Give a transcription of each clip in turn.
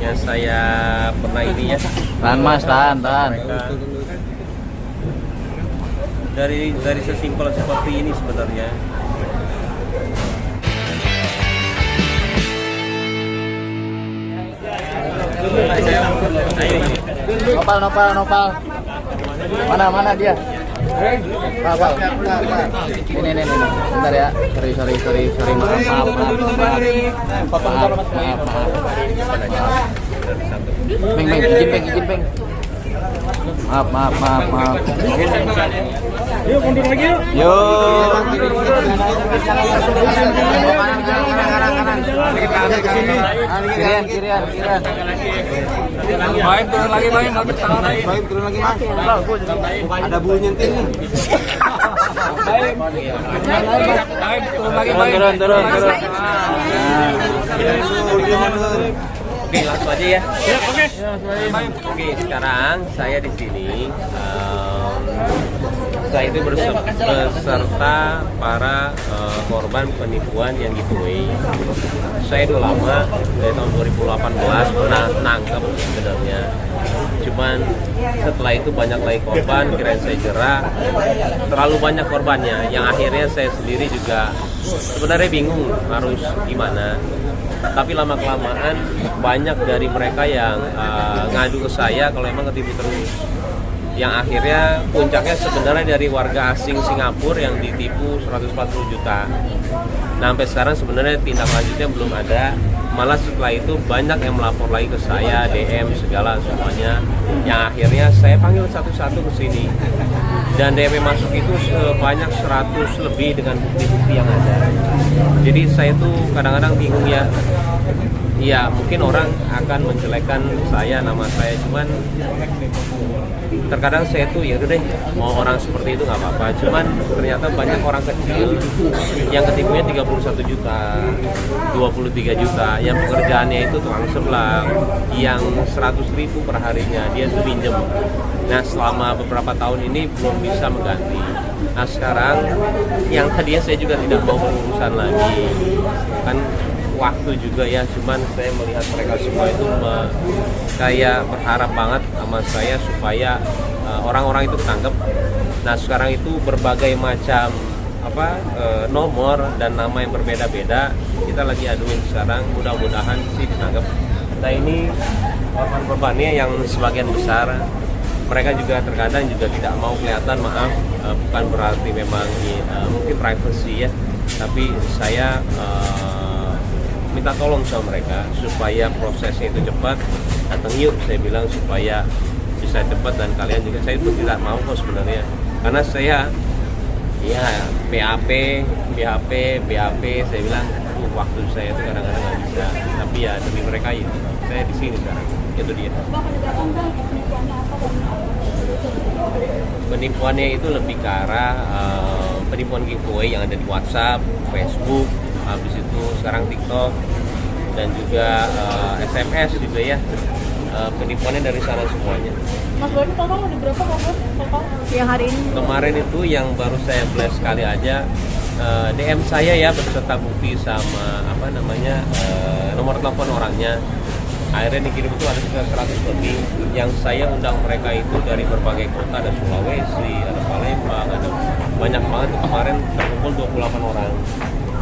yang saya pernah ini ya. Tahan mas, tahan. Mereka dari sesimpel seperti ini sebenarnya. Nopal. Mana dia? Nopal. Ini. Bentar ya. Sorry. Maaf. Izin, Bang. Maaf. Yuk mundur lagi yuk. Kirian. Baik turun lagi. Baik turun lagi mas. Ada bulu nyentil nih. Baik turun lagi. Turun. Oke, langsung aja ya. Oke. Oke, sekarang saya di sini. Saya itu beserta para korban penipuan yang giveaway. Saya udah lama dari tahun 2018 pernah nangkep sebenarnya. Cuman setelah itu banyak lagi korban, kirain saya jerah. Terlalu banyak korbannya, yang akhirnya saya sendiri juga sebenarnya bingung harus gimana. Tapi lama-kelamaan banyak dari mereka yang ngadu ke saya kalau emang ketipu terus. Yang akhirnya puncaknya sebenarnya dari warga asing Singapura yang ditipu 140 juta. Nah, sampai sekarang sebenarnya tindak lanjutnya belum ada. Malah setelah itu banyak yang melapor lagi ke saya, DM segala semuanya. Yang akhirnya saya panggil satu-satu ke sini. Dan DM masuk itu sebanyak 100 lebih dengan bukti-bukti yang ada. Jadi saya tuh kadang-kadang bingung ya. Iya, mungkin orang akan menjelekkan saya, nama saya, cuman terkadang saya tuh ya udah deh, mau orang seperti itu nggak apa-apa. Cuman ternyata banyak orang kecil yang ketipunya 31 juta, 23 juta, yang pekerjaannya itu tukang sebelah, yang 100.000 per harinya dia tuh pinjem. Nah, selama beberapa tahun ini belum bisa mengganti. Nah, sekarang yang tadinya saya juga tidak mau berurusan lagi, kan waktu juga ya, cuman saya melihat mereka semua itu kayak berharap banget sama saya supaya orang-orang itu ketangkep. Nah, sekarang itu berbagai macam nomor dan nama yang berbeda-beda kita lagi aduin sekarang, mudah-mudahan sih ditangkap. Nah, ini korban-korbannya yang sebagian besar mereka juga terkadang juga tidak mau kelihatan, maaf, bukan berarti memang mungkin privacy ya, tapi saya minta tolong sama mereka supaya prosesnya itu cepat. Datang yuk, saya bilang, supaya bisa cepat, dan kalian juga. Saya itu tidak mau kok sebenarnya, karena saya ya BAP saya bilang waktu saya itu kadang-kadang nggak bisa, tapi ya demi mereka ya saya di sini sekarang. Itu dia. Penipuannya itu lebih ke arah penipuan giveaway yang ada di WhatsApp, Facebook, habis itu sekarang TikTok, dan juga SMS juga ya. Penipuannya dari sana semuanya. Mas Baru total ada berapa korban total yang hari ini? Kemarin itu yang baru saya blast sekali aja, DM saya ya beserta bukti sama nomor telepon orangnya. Akhirnya dikirim itu ada sekitar 100 lebih. Yang saya undang mereka itu dari berbagai kota, ada Sulawesi, ada Palembang, ada banyak banget. Kemarin terkumpul 28 orang.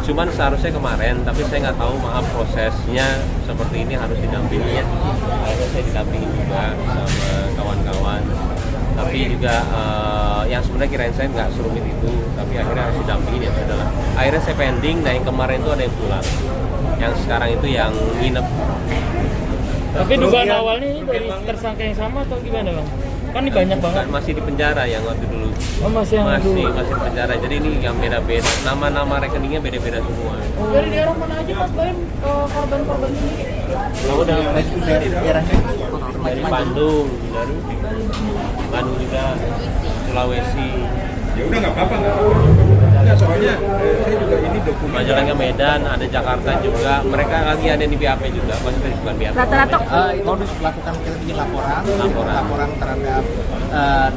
Cuman seharusnya kemarin, tapi saya nggak tahu, maaf, prosesnya seperti ini harus didampingi ya. Akhirnya saya didampingi juga sama kawan-kawan. Tapi juga yang sebenarnya kirain saya nggak serumit itu, tapi akhirnya harus didampingi, ya sudahlah. Akhirnya saya pending. Nah, yang kemarin itu ada yang pulang. Yang sekarang itu yang nginep. Tapi dugaan awalnya ini dari tersangka yang sama atau gimana bang? Kan ini banyak banget. Masih di penjara yang waktu dulu. Oh, masih di penjara. Jadi ini yang beda-beda. Nama-nama rekeningnya beda-beda semua. Dari daerah mana aja Mas Baim korban-korban ini? Dari Bandung, dari Bandung juga, Sulawesi. Ya udah nggak apa-apa. Nah, soalnya saya juga ini dokumen. Majalengka, Medan, ada Jakarta juga. Mereka lagi ada di BAP juga, maksudnya bukan BAP. Rata-rata Modus melakukan kita bikin laporan terhadap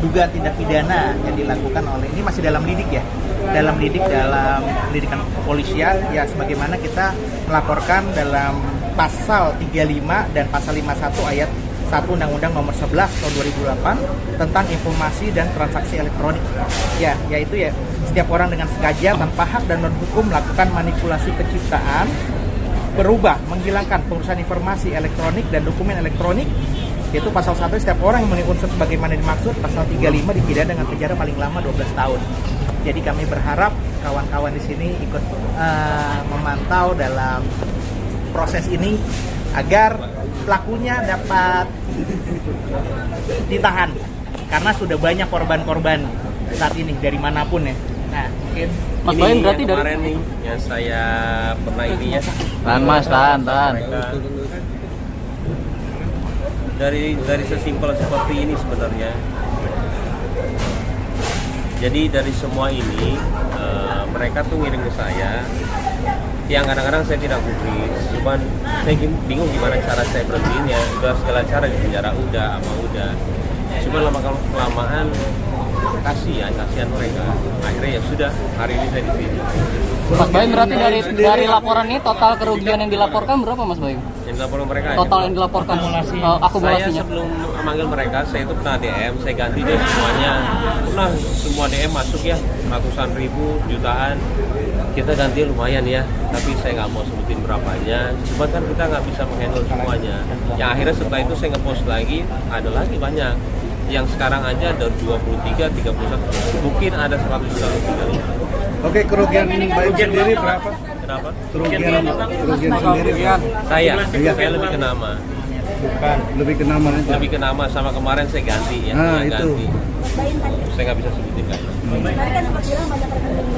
dugaan tindak pidana yang dilakukan oleh, ini masih dalam lidik ya, dalam pendidikan kepolisian ya, sebagaimana kita melaporkan dalam pasal 35 dan pasal 51 ayat 1 Undang-Undang Nomor 11 Tahun 2008 tentang informasi dan transaksi elektronik. Ya, yaitu ya setiap orang dengan sengaja tanpa hak dan menurut hukum melakukan manipulasi penciptaan, berubah, menghilangkan pengurusan informasi elektronik dan dokumen elektronik. Yaitu pasal 1 setiap orang yang memenuhi unsur sebagaimana dimaksud, pasal 35 dipidana dengan penjara paling lama 12 tahun. Jadi kami berharap kawan-kawan di sini ikut memantau dalam proses ini agar pelakunya dapat ditahan karena sudah banyak korban-korban saat ini dari manapun ya. Nah, mungkin Mas ini Boyin berarti yang dari kemarin nih yang saya pernah ini ya. tahan Mas, tahan. Mereka dari sesimpel seperti ini sebenarnya. Jadi dari semua ini mereka tuh ngirim ke saya. Yang kadang-kadang saya tidak publis, cuman saya bingung gimana cara saya berhentiinnya. Udah segala cara di penjara udah, cuma lama-kelamaan kasihan mereka. Akhirnya ya sudah, hari ini saya di sini. Mas Boyin berarti dari laporan ini total kerugian yang dilaporkan berapa Mas Boyin? Yang dilaporin mereka Total yang dilaporkan saya akumulasinya. sebelum manggil mereka, saya itu pernah DM, saya ganti deh semuanya. Pernah semua DM masuk ya, ratusan ribu, jutaan. Kita ganti lumayan ya, tapi saya nggak mau sebutin berapanya. Cuma kan kita nggak bisa menghandle semuanya. Yang akhirnya setelah itu saya ngepost lagi, ada lagi banyak. Yang sekarang aja ada 23, 31, mungkin ada 100 juta lebih kali. Oke, kerugian Baik sendiri berapa? Kenapa? Kerugian sendiri Saya lebih ke nama. bukan lebih ke nama aja. Lebih ke nama sama kemarin saya ganti ya. Nah, saya itu. ganti. Saya nggak bisa sebutin kayaknya. Sebenarnya kan sempat bilang banyak rekening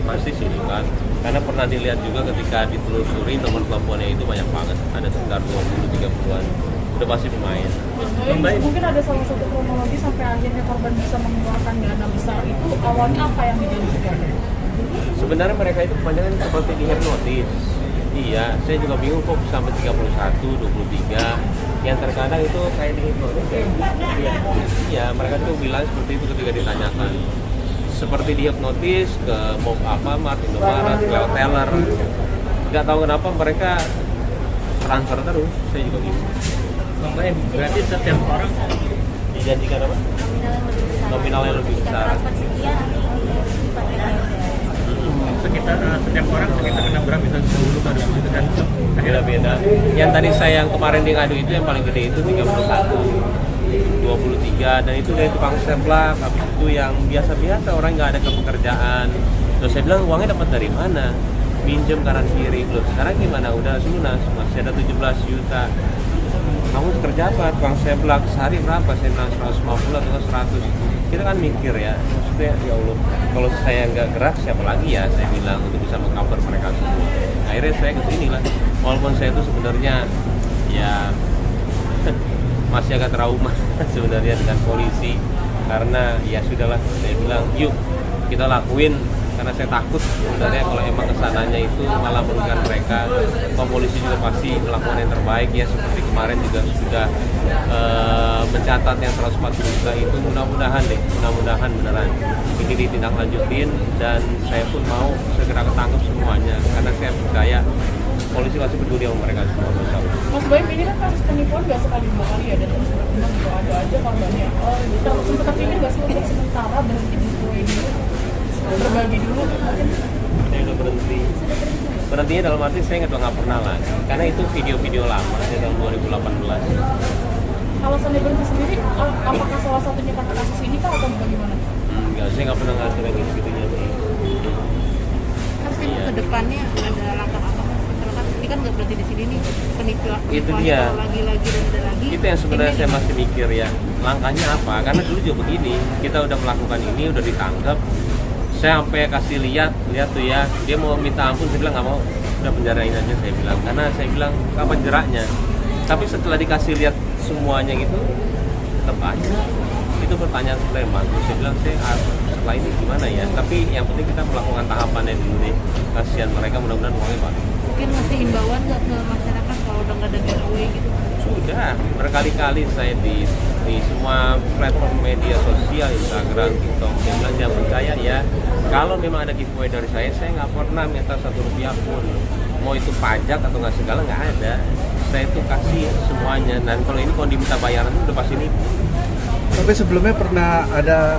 Pasti sih kan. Karena pernah dilihat juga ketika ditelusuri nomor teleponnya itu banyak banget. Ada sekitar 20-30-an. Udah pasti pemain. Mungkin ada salah satu kronologi sampai akhirnya korban bisa mengeluarkan dana besar itu awalnya apa yang dijanjikan? Sebenarnya mereka itu kebanyakan seperti dihipnotis. Iya, saya juga bingung kok sampai 31, 23. Yang terkadang itu kayak dihipnotis. Iya, mereka tuh bilang seperti itu ketika ditanyakan. Seperti dihipnotis ke Alfamart, Indomaret, lewat teller. Nggak tahu kenapa mereka transfer terus. Saya juga bingung. Bang Baim, berarti setiap orang Dijanjikan apa? Nominal yang lebih besar. sekitar setiap orang sekitar 6 gram bisa 10 atau 20 gitu kan. Beda-beda. Yang tadi saya yang kemarin di ngadu itu yang paling gede itu 31, 23 dan itu dari tukang seblak. Habis itu yang biasa-biasa orang nggak ada pekerjaan. Terus saya bilang uangnya dapat dari mana? Pinjam kanan kiri. Loh, sekarang gimana? Udah lunas, masih ada 17 juta. Kamu kerja apa? Tukang seblak sehari berapa? Saya bilang 150 atau 100. Kita kan mikir ya, maksudnya ya Allah, kalau saya nggak gerak siapa lagi ya, saya bilang untuk bisa meng-cover mereka semua. Akhirnya saya kesini lah, walaupun saya itu sebenarnya ya masih agak trauma sebenarnya dengan polisi, karena ya sudahlah, saya bilang yuk kita lakuin, karena saya takut sebenarnya kalau emang kesananya itu malah merugikan mereka. Polisi juga pasti melakukan yang terbaik ya, seperti kemarin juga sudah mencatat yang 140 juta itu. Mudah-mudahan beneran ini ditindaklanjutin dan saya pun mau segera ketangkep semuanya, karena saya percaya polisi pasti peduli sama mereka semua. Mas Baim, ini kan kasus penipuan nggak sekali dua kali ya, dan terus berkembang juga ada aja korbannya. Sempat terpikir nggak sih untuk sementara berhenti dulu ini, berbagi dulu mungkin? Saya udah berhentinya dalam arti saya nggak pernah lah, karena itu video-video lama dari tahun 2018. Alasannya berhenti sendiri, apakah salah satunya karena kasus ini kah atau bagaimana? Enggak, saya nggak pernah ngatur yang gitu-gitunya nih. Harusnya Iya. ke depannya ada langkah apa? Misalkan ini kan nggak berhenti di sini nih, penipuan Itu dia. lagi-lagi dan ada lagi. Itu yang sebenarnya saya masih mikir ya, langkahnya apa? Karena dulu juga begini, kita udah melakukan ini, udah ditangkap. Saya sampai kasih lihat tuh ya, dia mau minta ampun, saya bilang nggak mau, udah penjarain aja saya bilang, karena saya bilang kapan jeraknya. Tapi setelah dikasih lihat semuanya gitu, tetap aja itu pertanyaan sebenarnya bagus. Saya bilang setelah ini gimana ya, tapi yang penting kita melakukan tahapannya dulu nih, kasihan mereka, mudah-mudahan uangnya balik. Mungkin masih himbauan nggak ke masyarakat kalau udah nggak ada giveaway gitu? Sudah berkali-kali saya di semua platform media sosial, Instagram, TikTok, saya bilang jangan percaya ya, Kalau memang ada giveaway dari saya nggak pernah minta Rp1 pun. Mau itu pajak atau nggak segala, nggak ada. Saya itu kasih semuanya. Dan kalau ini kalau diminta bayaran itu udah pasti nipu. Tapi sebelumnya pernah ada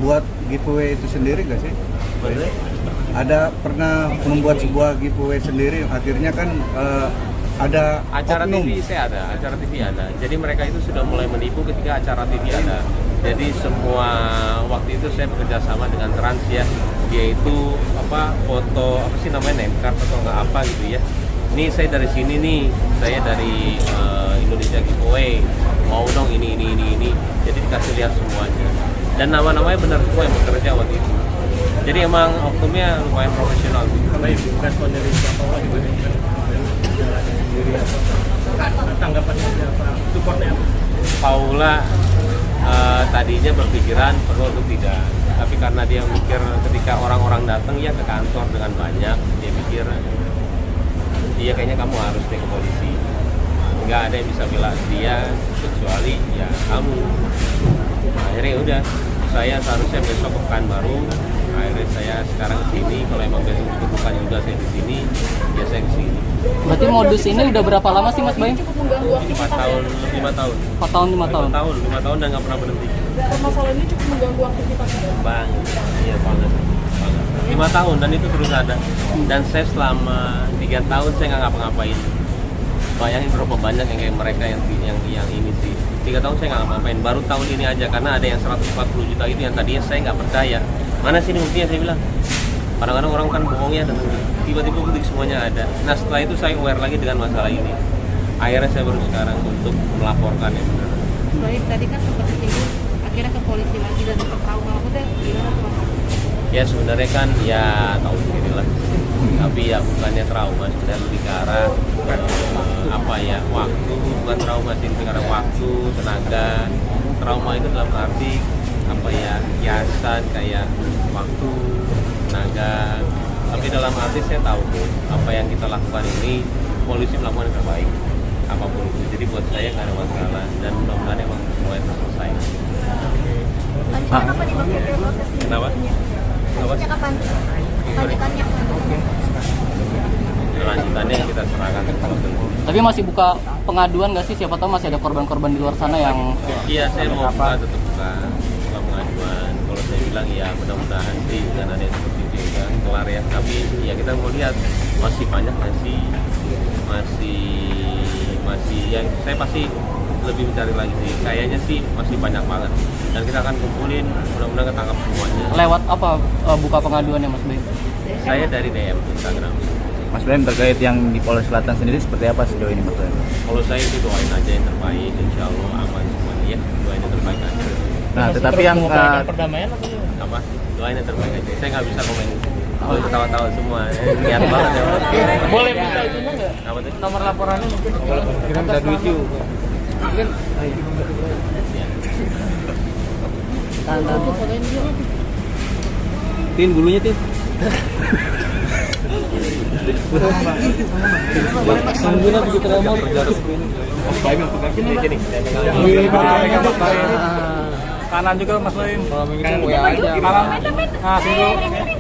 buat giveaway itu sendiri nggak sih? Ada pernah membuat sebuah giveaway sendiri, akhirnya kan ada acara oknum. TV saya ada, acara TV ada. Jadi mereka itu sudah mulai menipu ketika acara TV ada. Jadi semua waktu itu saya bekerja sama dengan Trans ya, yaitu foto apa sih namanya, name card atau nggak apa gitu ya. Ini saya dari sini nih, saya dari Indonesia Giveaway, mau dong ini. Jadi dikasih lihat semuanya. Dan nama-namanya benar semua yang bekerja waktu itu. Jadi emang oknumnya lumayan profesional. Baik, respon dari Paula gimana? Tanggapannya apa? Supportnya apa? Paula tadinya berpikiran perlu atau tidak, tapi karena dia mikir ketika orang-orang datang ya ke kantor dengan banyak, dia pikir dia kayaknya kamu harus deh ke polisi. Nggak ada yang bisa bela dia kecuali ya kamu. Akhirnya udah, saya seharusnya besok ke Pekanbaru. Akhirnya saya sekarang kesini. Kalau emang besok bukan juga saya di sini, ya saya kesini. Berarti modus ini udah berapa lama sih Mas Baim? Cukup mengganggu 5 tahun. 4 tahun. 5 tahun dan nggak pernah berhenti. Masalah ini cukup mengganggu aktivitas. Bang, iya banget. 5 tahun dan itu terus ada. Dan saya selama 3 tahun saya nggak ngapa-ngapain. Bayangin berapa banyak yang kayak mereka yang ini sih. 3 tahun saya nggak ngapa-ngapain. Baru tahun ini aja karena ada yang 140 juta itu yang tadinya saya nggak percaya. Mana sih ini buktinya, saya bilang. Kadang-kadang orang kan bohongnya dan tiba-tiba bukti semuanya ada. Nah setelah itu saya aware lagi dengan masalah ini. Akhirnya saya baru sekarang untuk melaporkan yang benar. Baik, tadi kan sempat disinggung akhirnya ke polisi lagi dan tetap trauma. Aku tuh gimana tuh? Ya sebenarnya kan ya tahu sendiri lah. Tapi ya bukannya trauma, sebenarnya lebih ke arah waktu, bukan trauma sih, lebih ke arah waktu, tenaga. Trauma itu dalam arti kiasan kayak waktu, tenaga. Tapi dalam arti saya tahu apa yang kita lakukan ini polisi melakukan yang terbaik apapun itu. Jadi buat saya nggak ada masalah dan mudah-mudahan emang semuanya selesai. Lanjutannya kapan nih Bang prosesnya? Kenapa? Lanjutannya kapan? Lanjutannya Lanjutannya kita serahkan ke polisi. Tapi masih buka pengaduan nggak sih? Siapa tahu masih ada korban-korban di luar sana yang... Iya, saya mau tetap buka pengaduan. Kalau saya bilang ya mudah-mudahan sih dengan ada seperti itu ya kelar ya. Tapi ya kita mau lihat masih banyak masih yang saya pasti lebih mencari lagi sih. Kayaknya sih masih banyak banget. Dan kita akan kumpulin, mudah-mudahan ketangkap semuanya. Lewat apa buka pengaduannya Mas Baim? Saya dari DM Instagram. Mas Baim, terkait yang di Polres Selatan sendiri seperti apa sejauh ini Mas Baim? Kalau saya itu doain aja yang terbaik, insya Allah aman semuanya ya. Doain yang terbaik aja. Nah, tetapi yang perdamaian atau Apa? Doain yang terbaik aja. Saya nggak bisa komen. Oh, ketawa-tawa semua. Lihat banget ya. boleh minta itunya nggak? Apa tuh? Nomor laporannya mungkin. Kirim saya duit yuk. Tin bulunya Tin. Alhamdulillah begitu ramai. Kanan juga Mas Baim. Kanan aja. Nah, sini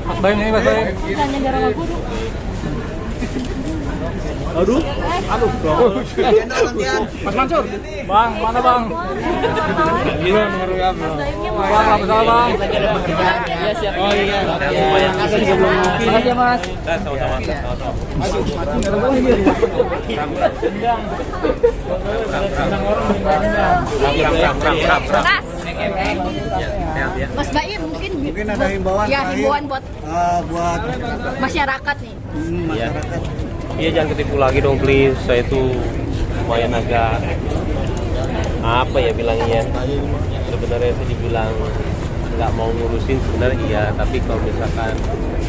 Mas Baim ini Mas Baim. Tanya gara guru. Aduh. Mas Mansur. Bang, mana Bang? Gila mengeruh ya, Bang. Bang, Bang. Iya siap. Oh iya. Makasih sebelum ngopi. Makasih ya Mas. Sama-sama. Mas Baim Mungkin ada himbauan terakhir, himbauan buat buat masyarakat nih. masyarakat. Iya jangan ketipu lagi dong please. Saya itu lumayan agak apa ya bilangnya. Sebenarnya saya dibilang nggak mau ngurusin sebenarnya iya, tapi kalau misalkan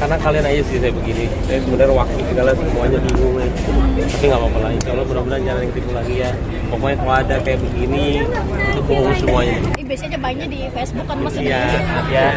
karena kalian aja sih saya begini, saya sebenarnya waktu segala semuanya bingung ya. Tapi nggak apa-apa lah, insya Allah mudah-mudahan jangan yang ketipu lagi ya. Pokoknya kalau ada kayak begini itu bohong semuanya. Biasanya banyak di Facebook kan Mas. Iya, iya.